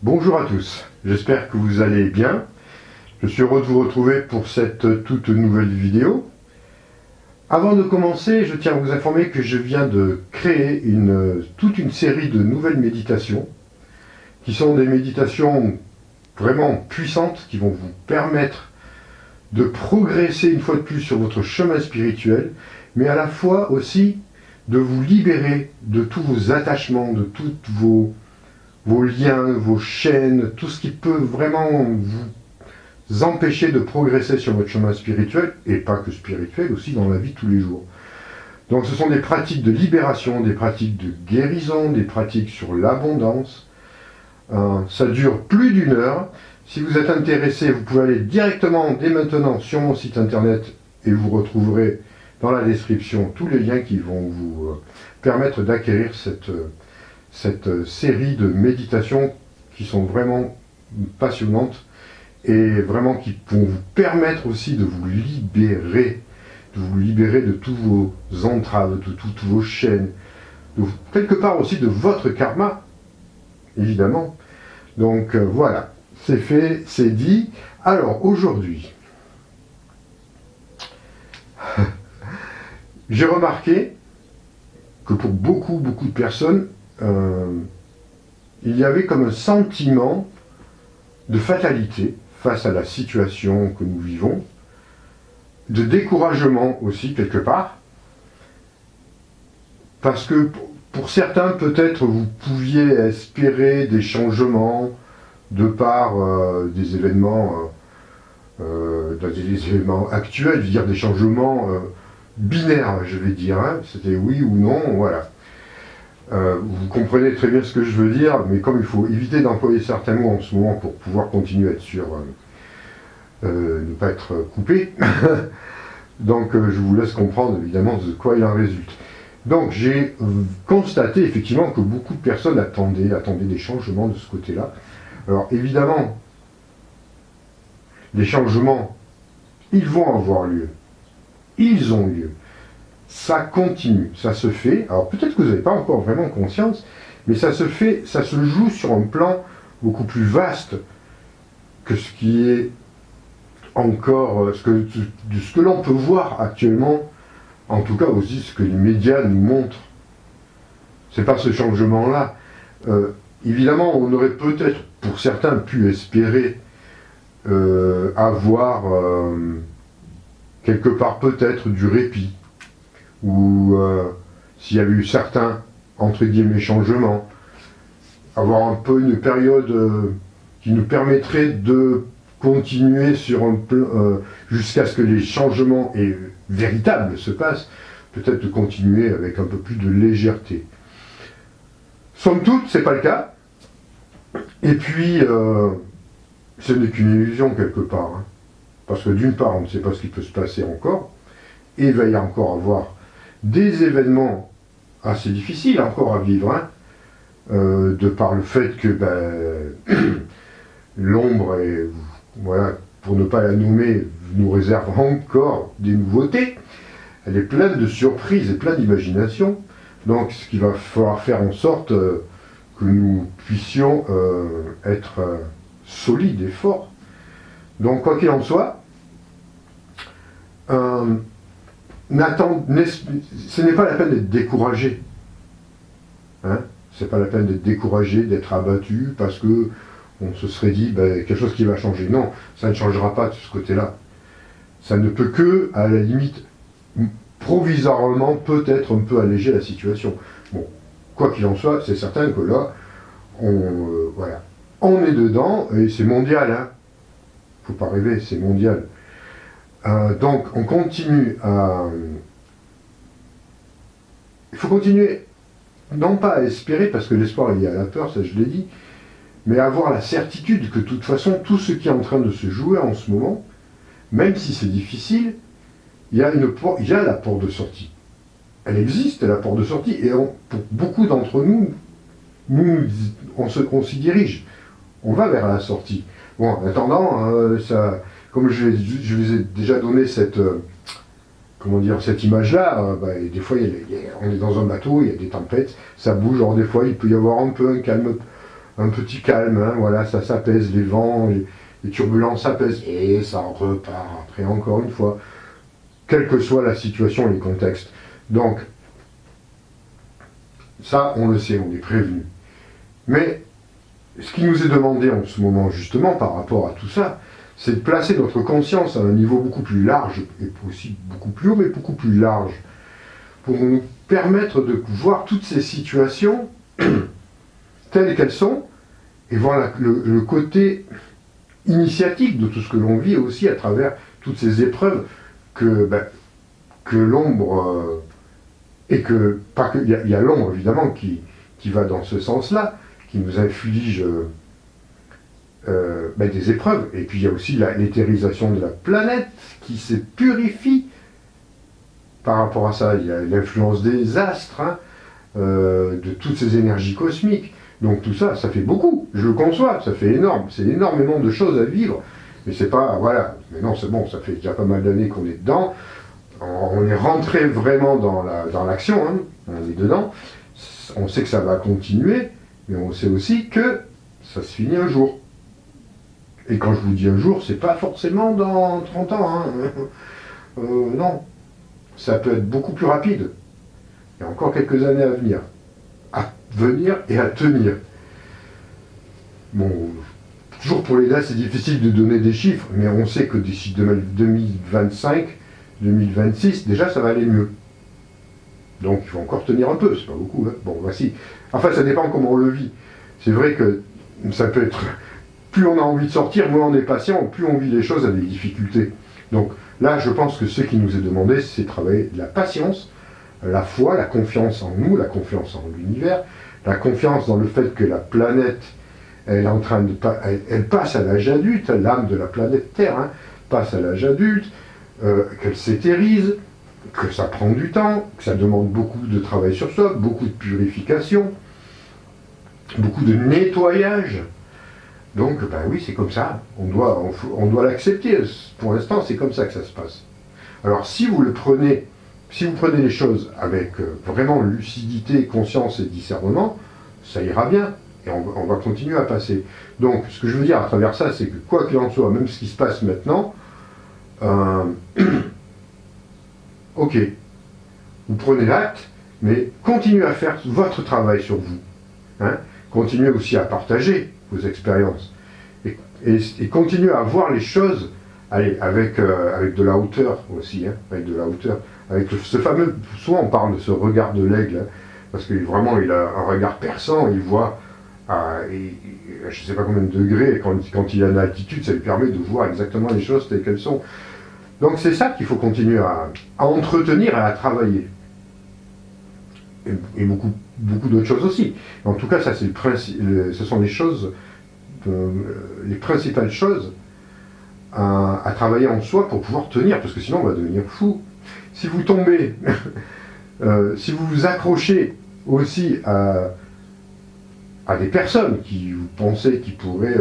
Bonjour à tous, j'espère que vous allez bien. Je suis heureux de vous retrouver pour cette toute nouvelle vidéo. Avant de commencer, je tiens à vous informer que je viens de créer toute une série de nouvelles méditations qui sont des méditations vraiment puissantes qui vont vous permettre de progresser une fois de plus sur votre chemin spirituel, mais à la fois aussi de vous libérer de tous vos attachements, de tous vos liens, vos chaînes, tout ce qui peut vraiment vous empêcher de progresser sur votre chemin spirituel, et pas que spirituel, aussi dans la vie de tous les jours. Donc ce sont des pratiques de libération, des pratiques de guérison, des pratiques sur l'abondance. Ça dure plus d'1 heure. Si vous êtes intéressé, vous pouvez aller directement dès maintenant sur mon site internet et vous retrouverez dans la description tous les liens qui vont vous permettre d'acquérir cette série de méditations qui sont vraiment passionnantes et vraiment qui vont vous permettre aussi de vous libérer de tous vos entraves, de toutes vos chaînes, quelque part aussi de votre karma, évidemment. Donc voilà, c'est fait, c'est dit. Alors aujourd'hui, j'ai remarqué que pour beaucoup de personnes, il y avait comme un sentiment de fatalité face à la situation que nous vivons, de découragement aussi quelque part, parce que pour certains peut-être vous pouviez espérer des changements de par des événements actuels, je veux dire des changements binaires, je vais dire, hein, c'était oui ou non, voilà. Vous comprenez très bien ce que je veux dire, mais comme il faut éviter d'employer certains mots en ce moment pour pouvoir continuer à être sûr, ne pas être coupé, donc je vous laisse comprendre évidemment de quoi il en résulte. Donc j'ai constaté effectivement que beaucoup de personnes attendaient des changements de ce côté-là. Alors évidemment, les changements, ils vont avoir lieu, ils ont lieu. Ça continue, ça se fait. Alors peut-être que vous n'avez pas encore vraiment conscience, mais ça se fait, ça se joue sur un plan beaucoup plus vaste que ce qui est encore, ce que l'on peut voir actuellement, en tout cas aussi ce que les médias nous montrent. C'est pas ce changement-là. Évidemment, on aurait peut-être, pour certains, pu espérer avoir quelque part peut-être du répit, ou s'il y avait eu certains, entre guillemets, changements, avoir un peu une période qui nous permettrait de continuer sur un plan, jusqu'à ce que les changements véritables se passent, peut-être de continuer avec un peu plus de légèreté. Somme toute, c'est pas le cas, et puis ce n'est qu'une illusion quelque part, hein. Parce que d'une part, on ne sait pas ce qui peut se passer encore, et il va y encore avoir des événements assez difficiles encore à vivre, hein, de par le fait que l'ombre, voilà, pour ne pas la nommer, nous réserve encore des nouveautés. Elle est pleine de surprises et pleine d'imagination. Donc ce qu'il va falloir faire en sorte que nous puissions être solides et forts. Donc quoi qu'il en soit, ce n'est pas la peine d'être découragé. Hein, c'est pas la peine d'être découragé, d'être abattu, parce que on se serait dit quelque chose qui va changer. Non, ça ne changera pas de ce côté-là. Ça ne peut que, à la limite, provisoirement, peut-être un peu alléger la situation. Bon, quoi qu'il en soit, c'est certain que là, voilà, on est dedans, et c'est mondial, hein. Faut pas rêver, c'est mondial. Donc on continue à... Il faut continuer, non pas à espérer, parce que l'espoir est lié à la peur, ça je l'ai dit, mais à avoir la certitude que de toute façon, tout ce qui est en train de se jouer en ce moment, même si c'est difficile, il y a la porte de sortie. Elle existe, la porte de sortie, et pour beaucoup d'entre nous, on s'y dirige. On va vers la sortie. Bon, en attendant, comme je vous ai déjà donné cette image-là, des fois, on est dans un bateau, il y a des tempêtes, ça bouge, alors des fois, il peut y avoir un peu un calme un petit calme, hein, voilà, ça s'apaise, les vents, les turbulences s'apaisent, et ça repart après encore une fois, quelle que soit la situation et les contextes. Donc, ça, on le sait, on est prévenu. Mais, ce qui nous est demandé en ce moment, justement, par rapport à tout ça, c'est de placer notre conscience à un niveau beaucoup plus large, et aussi beaucoup plus haut, mais beaucoup plus large, pour nous permettre de voir toutes ces situations telles qu'elles sont, et voir le côté initiatique de tout ce que l'on vit aussi à travers toutes ces épreuves que l'ombre, et que, pas que, il y a l'ombre évidemment qui va dans ce sens-là, qui nous inflige des épreuves, et puis il y a aussi l'éthérisation de la planète qui se purifie par rapport à ça. Il y a l'influence des astres, hein, de toutes ces énergies cosmiques. Donc tout ça, ça fait beaucoup, je le conçois, ça fait énorme, c'est énormément de choses à vivre, mais c'est pas, voilà, mais non c'est bon, ça fait déjà pas mal d'années qu'on est dedans, on est rentré vraiment dans l'action, hein, on est dedans, on sait que ça va continuer, mais on sait aussi que ça se finit un jour. Et quand je vous dis un jour, c'est pas forcément dans 30 ans, hein. Non, ça peut être beaucoup plus rapide, il y a encore quelques années à venir et à tenir. Bon, toujours pour les dates, c'est difficile de donner des chiffres, mais on sait que d'ici 2025, 2026, déjà ça va aller mieux. Donc il faut encore tenir un peu, c'est pas beaucoup, hein. Bon, voici. Enfin, ça dépend comment on le vit. C'est vrai que ça peut être... Plus on a envie de sortir, moins on est patient, plus on vit les choses à des difficultés. Donc là, je pense que ce qui nous est demandé, c'est de travailler la patience, la foi, la confiance en nous, la confiance en l'univers, la confiance dans le fait que la planète, elle est en train de elle passe à l'âge adulte, l'âme de la planète Terre, hein, passe à l'âge adulte, qu'elle s'éthérise, que ça prend du temps, que ça demande beaucoup de travail sur soi, beaucoup de purification, beaucoup de nettoyage. Donc, ben oui, c'est comme ça, on doit l'accepter. Pour l'instant, c'est comme ça que ça se passe. Alors, si vous prenez les choses avec vraiment lucidité, conscience et discernement, ça ira bien, et on va continuer à passer. Donc, ce que je veux dire à travers ça, c'est que quoi qu'il en soit, même ce qui se passe maintenant, ok, vous prenez l'acte, mais continuez à faire votre travail sur vous. Hein, continuez aussi à partager vos expériences. Et continuez à voir les choses avec de la hauteur aussi, hein, avec de la hauteur. Avec ce fameux, souvent on parle de ce regard de l'aigle, hein, parce que vraiment il a un regard perçant, il voit je ne sais pas combien de degrés, et quand il a une altitude, ça lui permet de voir exactement les choses telles qu'elles sont. Donc c'est ça qu'il faut continuer à entretenir et à travailler. Et beaucoup d'autres choses aussi. En tout cas, ça c'est ce sont les choses, les principales choses à travailler en soi pour pouvoir tenir, parce que sinon on va devenir fou. Si vous tombez, si vous vous accrochez aussi à des personnes qui vous pensez qui pourraient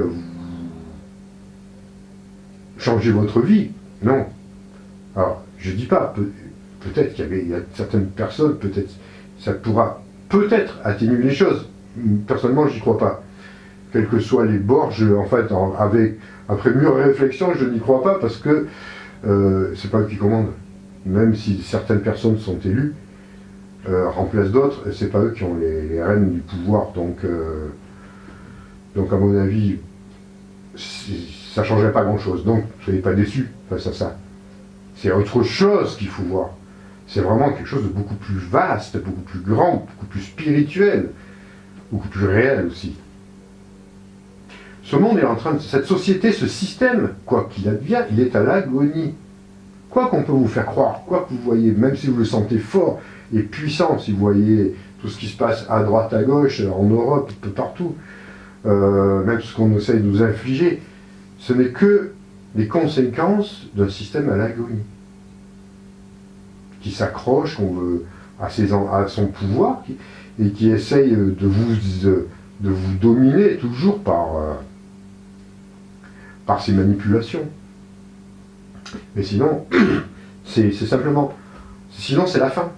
changer votre vie, non. Alors, je dis pas, peut-être qu'il y a certaines personnes, peut-être ça pourra peut-être atténuer les choses. Personnellement, j'y crois pas. Quels que soient les bords, après mûre réflexion, je n'y crois pas parce que c'est pas eux qui commandent. Même si certaines personnes sont élues, remplacent d'autres, c'est pas eux qui ont les rênes du pouvoir. Donc à mon avis, ça changerait pas grand-chose. Donc, soyez pas déçus face à ça. C'est autre chose qu'il faut voir. C'est vraiment quelque chose de beaucoup plus vaste, beaucoup plus grand, beaucoup plus spirituel, beaucoup plus réel aussi. Ce monde est en train de... Cette société, ce système, quoi qu'il advienne, il est à l'agonie. Quoi qu'on peut vous faire croire, quoi que vous voyez, même si vous le sentez fort et puissant, si vous voyez tout ce qui se passe à droite, à gauche, en Europe, un peu partout, même ce qu'on essaye de nous infliger, ce n'est que les conséquences d'un système à l'agonie, qui s'accroche à son pouvoir et qui essaye de vous dominer toujours par ses manipulations. Mais sinon, c'est simplement... Sinon, c'est la fin.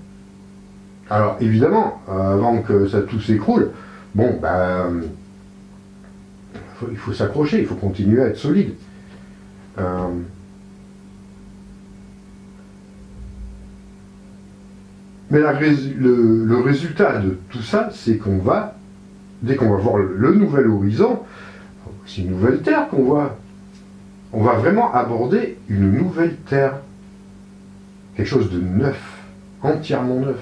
Alors, évidemment, avant que ça tout s'écroule, bon, il faut s'accrocher, il faut continuer à être solide. Mais le résultat de tout ça, c'est qu'on va, dès qu'on va voir le nouvel horizon, c'est une nouvelle terre qu'on voit. On va vraiment aborder une nouvelle terre. Quelque chose de neuf, entièrement neuf.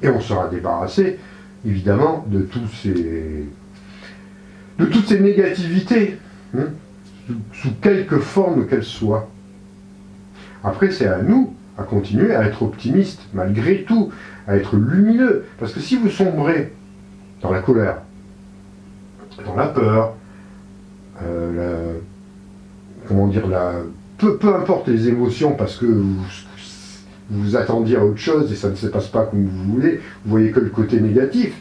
Et on sera débarrassé, évidemment, de toutes ces négativités, hein, sous quelque forme qu'elles soient. Après, c'est à nous à continuer à être optimistes, malgré tout, à être lumineux. Parce que si vous sombrez dans la colère, dans la peur, peu importe les émotions, parce que vous attendiez à autre chose et ça ne se passe pas comme vous voulez, vous voyez que le côté négatif,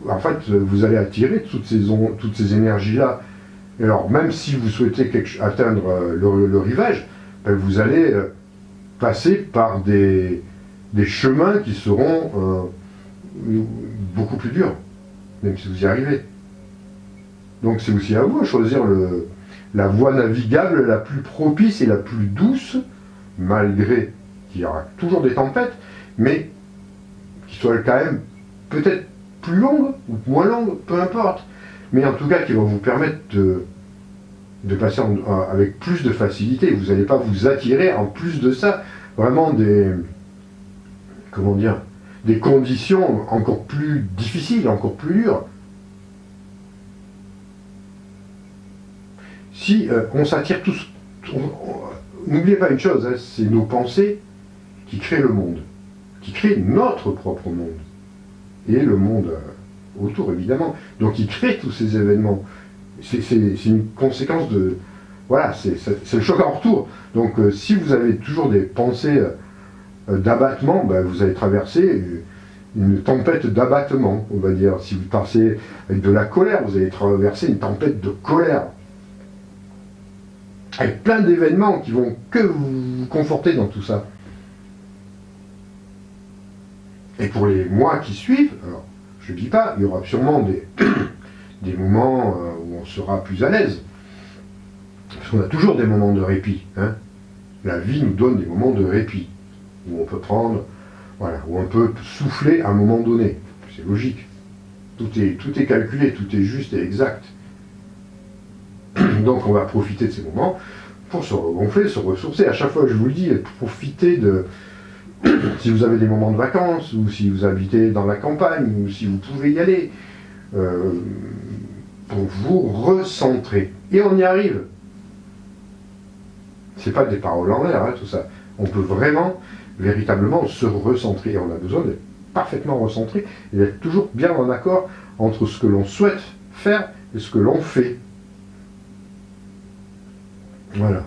en fait, vous allez attirer toutes ces énergies-là. Et alors, même si vous souhaitez atteindre le rivage, vous allez passer par des chemins qui seront beaucoup plus durs, même si vous y arrivez. Donc c'est aussi à vous de choisir la voie navigable la plus propice et la plus douce, malgré qu'il y aura toujours des tempêtes, mais qui soit quand même peut-être plus longue ou moins longue, peu importe, mais en tout cas qui va vous permettre de passer avec plus de facilité. Vous n'allez pas vous attirer en plus de ça vraiment des conditions encore plus difficiles, encore plus dures. Si on s'attire tous, n'oubliez pas une chose, hein, c'est nos pensées qui créent le monde, qui créent notre propre monde, et le monde autour évidemment. Donc il crée tous ces événements. C'est une conséquence de... Voilà, c'est le choc en retour. Donc si vous avez toujours des pensées d'abattement, vous allez traverser une tempête d'abattement, on va dire. Si vous passez avec de la colère, vous allez traverser une tempête de colère. Avec plein d'événements qui vont que vous conforter dans tout ça. Et pour les mois qui suivent, alors, je ne dis pas, il y aura sûrement des moments où on sera plus à l'aise. Parce qu'on a toujours des moments de répit. Hein. La vie nous donne des moments de répit, où on peut prendre, voilà, où on peut souffler à un moment donné. C'est logique. Tout est calculé, tout est juste et exact. Donc on va profiter de ces moments pour se regonfler, se ressourcer. À chaque fois, je vous le dis, profitez de... Si vous avez des moments de vacances, ou si vous habitez dans la campagne, ou si vous pouvez y aller, pour vous recentrer. Et on y arrive. C'est pas des paroles en l'air, hein, tout ça. On peut vraiment, véritablement se recentrer. Et on a besoin d'être parfaitement recentré et d'être toujours bien en accord entre ce que l'on souhaite faire et ce que l'on fait. Voilà.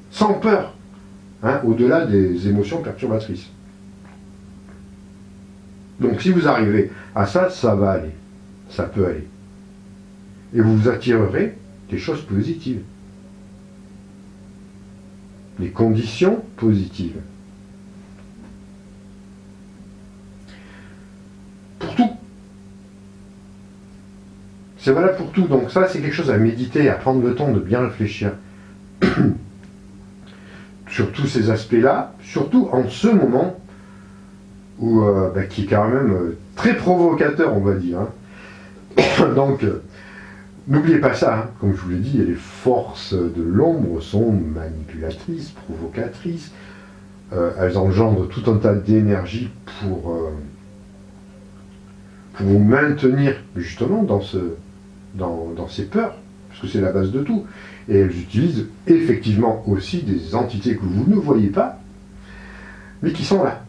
Sans peur, hein, au-delà des émotions perturbatrices. Donc si vous arrivez à ça, ça va aller. Ça peut aller. Et vous vous attirerez des choses positives. Des conditions positives. Pour tout. C'est valable pour tout. Donc ça, c'est quelque chose à méditer, à prendre le temps de bien réfléchir. Sur tous ces aspects-là, surtout en ce moment où, qui est quand même très provocateur, on va dire. Hein. Donc, n'oubliez pas ça, hein. Comme je vous l'ai dit, les forces de l'ombre sont manipulatrices, provocatrices. Elles engendrent tout un tas d'énergie pour vous maintenir justement dans ces peurs, parce que c'est la base de tout. Et elles utilisent effectivement aussi des entités que vous ne voyez pas, mais qui sont là.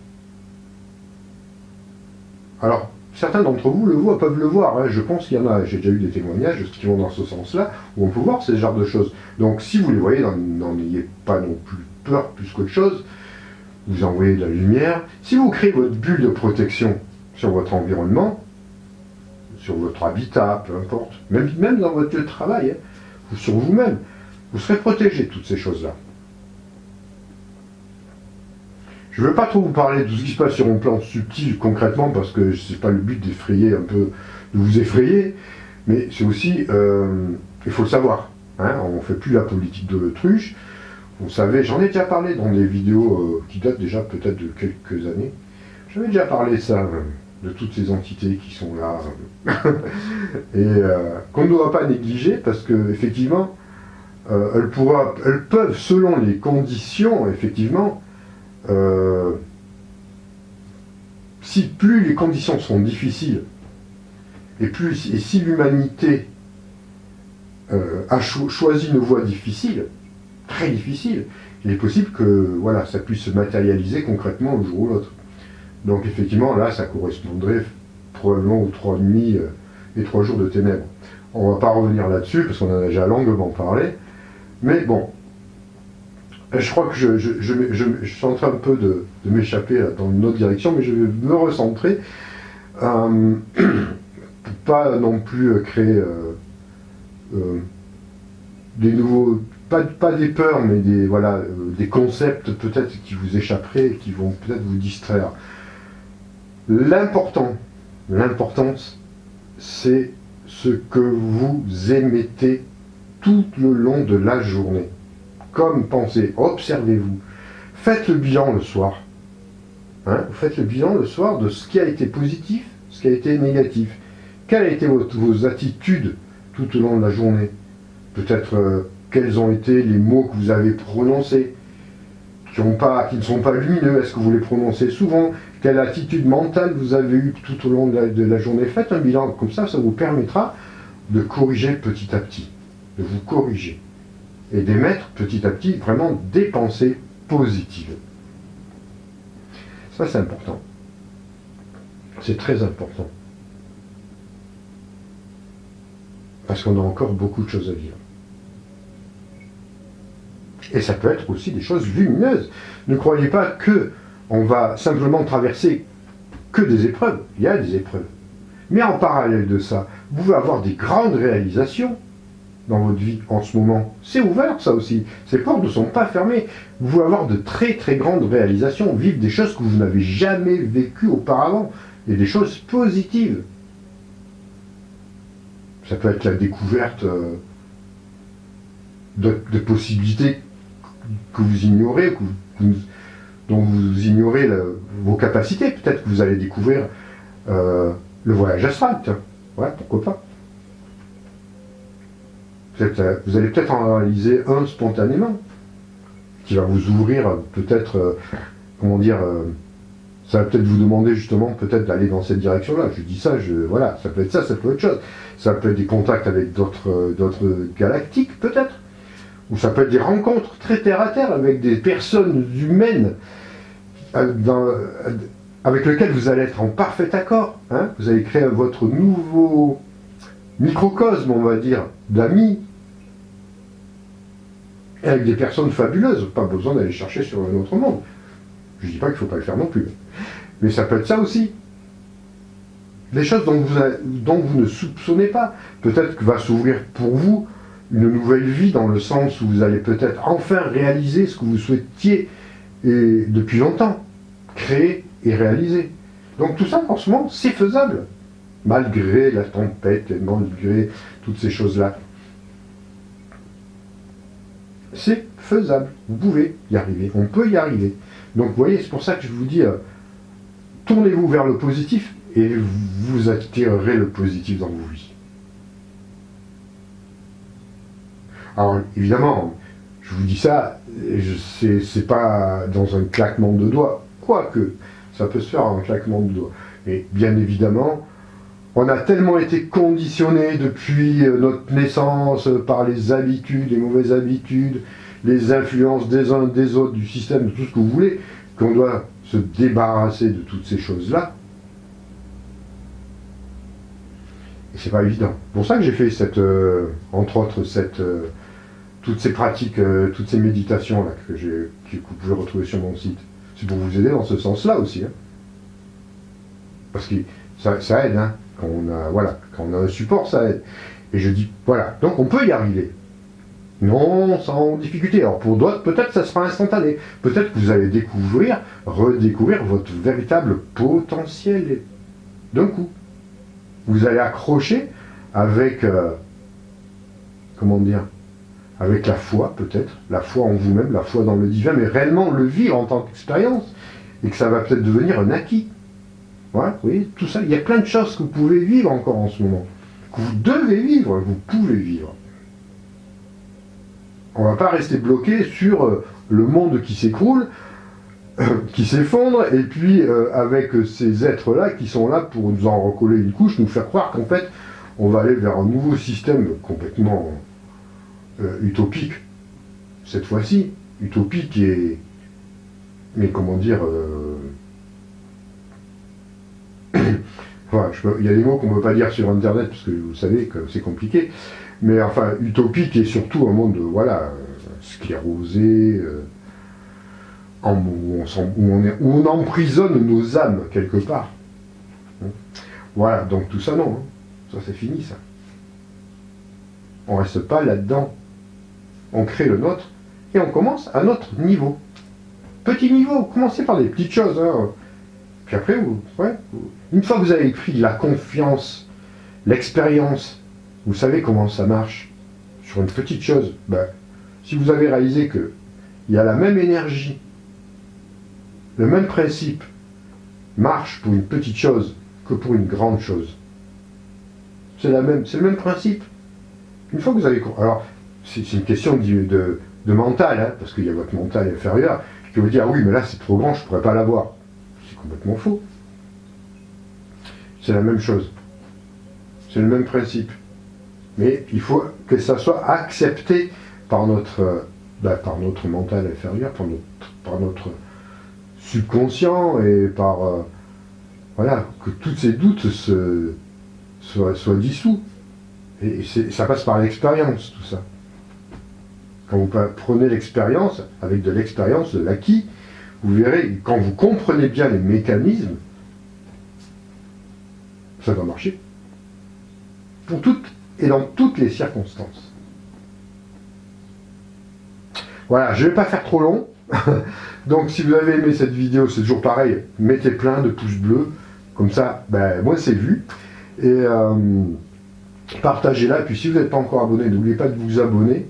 Alors, certains d'entre vous peuvent le voir, hein. Je pense qu'il y en a, j'ai déjà eu des témoignages qui vont dans ce sens-là, où on peut voir ce genre de choses. Donc si vous les voyez, n'en ayez pas non plus peur plus qu'autre chose, vous envoyez de la lumière. Si vous créez votre bulle de protection sur votre environnement, sur votre habitat, peu importe, même dans votre lieu de travail, hein, ou sur vous-même, vous serez protégé de toutes ces choses-là. Je ne veux pas trop vous parler de tout ce qui se passe sur un plan subtil concrètement, parce que c'est pas le but d'effrayer un peu, de vous effrayer, Mais c'est aussi, il faut le savoir, hein, on ne fait plus la politique de l'autruche. Vous savez, j'en ai déjà parlé dans des vidéos qui datent déjà peut-être de quelques années. J'avais déjà parlé de ça, de toutes ces entités qui sont là, et qu'on ne doit pas négliger parce qu'effectivement, elles peuvent, selon les conditions, effectivement, si plus les conditions sont difficiles, et si l'humanité a choisi une voie difficile, très difficile, il est possible que voilà, ça puisse se matérialiser concrètement le jour ou l'autre. Donc effectivement, là, ça correspondrait probablement aux 3 nuits et 3 jours de ténèbres. On ne va pas revenir là-dessus, parce qu'on en a déjà longuement parlé, mais bon, je crois que je suis en train un peu de m'échapper dans une autre direction, mais je vais me recentrer, pour pas non plus créer des nouveaux, pas des peurs, mais des concepts peut-être qui vous échapperaient et qui vont peut-être vous distraire. L'importance, c'est ce que vous émettez tout le long de la journée. Comme pensée, observez-vous. Faites le bilan le soir. Hein, faites le bilan le soir de ce qui a été positif, ce qui a été négatif. Quelles ont été vos attitudes tout au long de la journée? Peut-être quels ont été les mots que vous avez prononcés, qui ne sont pas lumineux. Est-ce que vous les prononcez souvent? Quelle attitude mentale vous avez eue tout au long de la journée? Faites un bilan comme ça vous permettra de corriger petit à petit, de vous corriger et d'émettre petit à petit vraiment des pensées positives. Ça, c'est important. C'est très important. Parce qu'on a encore beaucoup de choses à vivre. Et ça peut être aussi des choses lumineuses. Ne croyez pas que on va simplement traverser que des épreuves. Il y a des épreuves. Mais en parallèle de ça, vous pouvez avoir des grandes réalisations dans votre vie en ce moment. C'est ouvert, ça aussi. Ces portes ne sont pas fermées. Vous pouvez avoir de très très grandes réalisations, vivre des choses que vous n'avez jamais vécues auparavant, et des choses positives. Ça peut être la découverte de possibilités que vous ignorez, dont vous ignorez vos capacités. Peut-être que vous allez découvrir le voyage astral. Ouais, pourquoi pas. Vous allez peut-être en réaliser un spontanément, qui va vous ouvrir peut-être, ça va peut-être vous demander justement peut-être d'aller dans cette direction-là. Je dis ça, voilà, ça peut être ça, ça peut être autre chose. Ça peut être des contacts avec d'autres galactiques peut-être, ou ça peut être des rencontres très terre-à-terre avec des personnes humaines avec lesquelles vous allez être en parfait accord. Hein, vous allez créer votre nouveau microcosme, on va dire, d'amis, et avec des personnes fabuleuses. Pas besoin d'aller chercher sur un autre monde. Je ne dis pas qu'il ne faut pas le faire non plus. Mais ça peut être ça aussi. Des choses dont vous ne soupçonnez pas. Peut-être que va s'ouvrir pour vous une nouvelle vie, dans le sens où vous allez peut-être enfin réaliser ce que vous souhaitiez et depuis longtemps. Créer et réaliser. Donc tout ça, franchement, c'est faisable. Malgré la tempête et malgré toutes ces choses-là. C'est faisable. Vous pouvez y arriver. On peut y arriver. Donc vous voyez, c'est pour ça que je vous dis, tournez-vous vers le positif et vous attirerez le positif dans vos vies. Alors évidemment, je vous dis ça, c'est pas dans un claquement de doigts, quoique ça peut se faire en claquement de doigts. Et bien évidemment, on a tellement été conditionné depuis notre naissance par les habitudes, les mauvaises habitudes, les influences des uns des autres, du système, de tout ce que vous voulez, qu'on doit se débarrasser de toutes ces choses-là. Et c'est pas évident. C'est pour ça que j'ai fait entre autres, toutes ces pratiques, toutes ces méditations-là que vous pouvez retrouver sur mon site. C'est pour vous aider dans ce sens-là aussi. Hein. Parce que ça aide, hein. Quand on a un support, ça aide. Et je dis, voilà, donc on peut y arriver. Non, sans difficulté. Alors pour d'autres, peut-être ça sera instantané. Peut-être que vous allez redécouvrir votre véritable potentiel d'un coup. Vous allez accrocher avec, comment dire, avec la foi peut-être, la foi en vous-même, la foi dans le divin, mais réellement le vivre en tant qu'expérience, et que ça va peut-être devenir un acquis. Voilà, vous voyez, tout ça, il y a plein de choses que vous pouvez vivre encore en ce moment, que vous devez vivre, vous pouvez vivre. On ne va pas rester bloqué sur le monde qui s'écroule, qui s'effondre, et puis avec ces êtres-là qui sont là pour nous en recoller une couche, nous faire croire qu'en fait, on va aller vers un nouveau système complètement utopique, cette fois-ci, utopique et... mais comment dire... Enfin, il y a des mots qu'on ne peut pas dire sur Internet, parce que vous savez que c'est compliqué, mais enfin, utopique et surtout un monde, voilà, sclérosé, où on emprisonne nos âmes quelque part. Voilà, donc tout ça non, hein. Ça c'est fini ça. On reste pas là-dedans. On crée le nôtre et on commence à notre niveau. Petit niveau, commencez par des petites choses. Hein. Puis après, une fois que vous avez pris la confiance, l'expérience, vous savez comment ça marche sur une petite chose. Ben, si vous avez réalisé qu'il y a la même énergie, le même principe marche pour une petite chose que pour une grande chose. C'est le même principe. Une fois que vous avez... Alors, c'est une question de mental, hein, parce qu'il y a votre mental inférieur qui va dire, ah oui, mais là c'est trop grand, je ne pourrais pas l'avoir. C'est complètement faux. C'est la même chose. C'est le même principe. Mais il faut que ça soit accepté par notre mental inférieur, par notre subconscient et par... voilà, que tous ces doutes soient dissous. Et ça passe par l'expérience, tout ça. Quand vous prenez l'expérience, avec de l'expérience, de l'acquis, vous verrez, quand vous comprenez bien les mécanismes, ça va marcher. Pour toutes et dans toutes les circonstances. Voilà, je ne vais pas faire trop long. Donc si vous avez aimé cette vidéo, c'est toujours pareil, mettez plein de pouces bleus, comme ça, ben, moi c'est vu. Et partagez-la, et puis si vous n'êtes pas encore abonné, n'oubliez pas de vous abonner.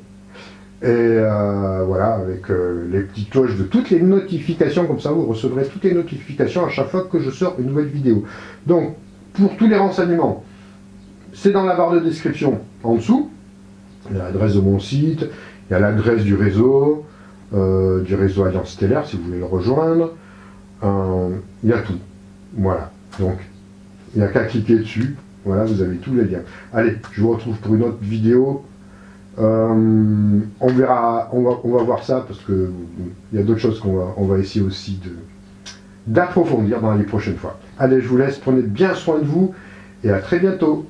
Et voilà, avec les petites cloches de toutes les notifications, comme ça vous recevrez toutes les notifications à chaque fois que je sors une nouvelle vidéo. Donc, pour tous les renseignements, c'est dans la barre de description en dessous. Il y a l'adresse de mon site, il y a l'adresse du réseau Alliance Stellaire si vous voulez le rejoindre. Il y a tout. Voilà. Donc, il n'y a qu'à cliquer dessus. Voilà, vous avez tous les liens. Allez, je vous retrouve pour une autre vidéo. On verra, on va voir ça parce que il y a d'autres choses qu'on va essayer aussi d'approfondir dans les prochaines fois. Allez, je vous laisse, prenez bien soin de vous et à très bientôt.